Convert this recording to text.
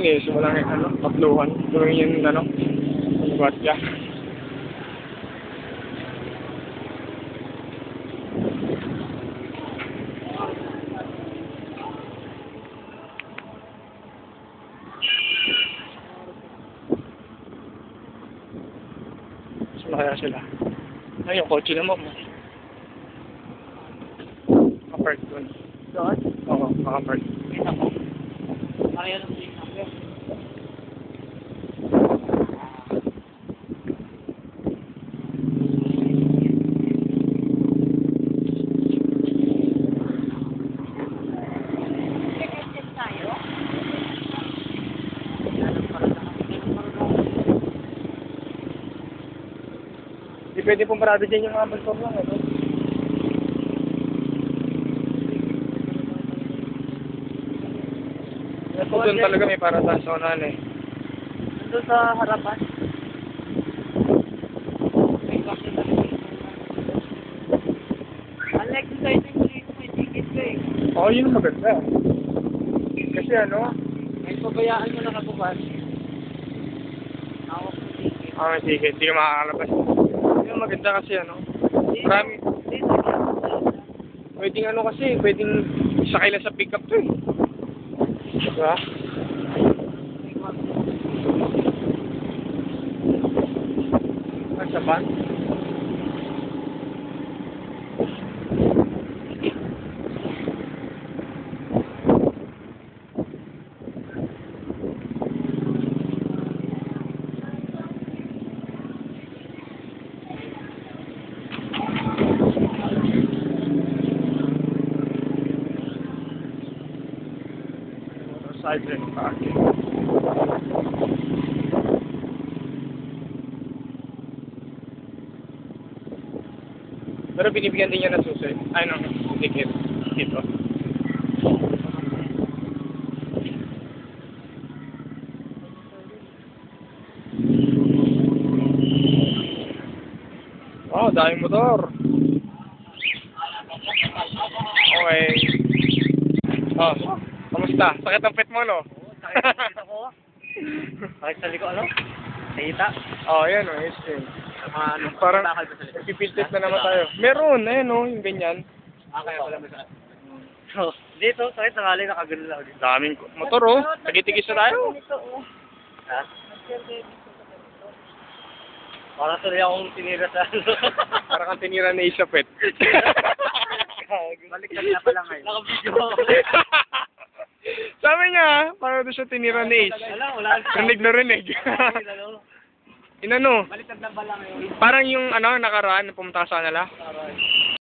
eh. So, walang ano, kapluhan. Gawin yun, ano, gwadya. Kaya sila. Ay, yung kotse naman mo. Nakapark doon. Doon? Oo, nakapark. Kita ko. Pareho ng plate number. Hindi pwede pong parado dyan yung mga motor lang, ano? Ito doon talaga may paradahan sa unahan eh. Nandun sa harapan. May bakit na rin. Alex, ito may ticket ko eh. Oo, yun ang maganda. Kasi ano? May pabayaan mo na kabukas. Hawak ng ticket. May ticket. Hindi ka makakalabas. Yun ang maganda kasi ano? Marami. Pwedeng ano kasi, pwedeng sakay lang sa pick-up to eh. Diba? Sa van? Side lane parking. Pero binibigyan din niya ng susi. Ay, ng ticket. Dito. Oh, daming motor. Okay. Oh, kamusta? Sakit ang pet mo, no? Sakit ako. Sakit sa liko, ano? Nakita? Oh, yan, oh, yes, yun. Ano? Parang Bakal ba sa liko? nagpipiltit na naman tayo. Meron, ayun, no, yung ganyan. Kaya wala mo sa... So, dito, sakit na nga lang, nakagano lang dito. Daming motor, oh. Tagitigis na tayo. Ha? Para tuloy akong tinira sa ano. Parang kang tinira ni Isa Pet. Baliktad na pala ngayon. Naka-video ako. Sabi niya, parang doon siya tinira ni Ace. Wala. Rinig na rinig. Inano? Baliktad na pala ngayon. Parang yung ano, nakaraan, pumunta ka sa kanila.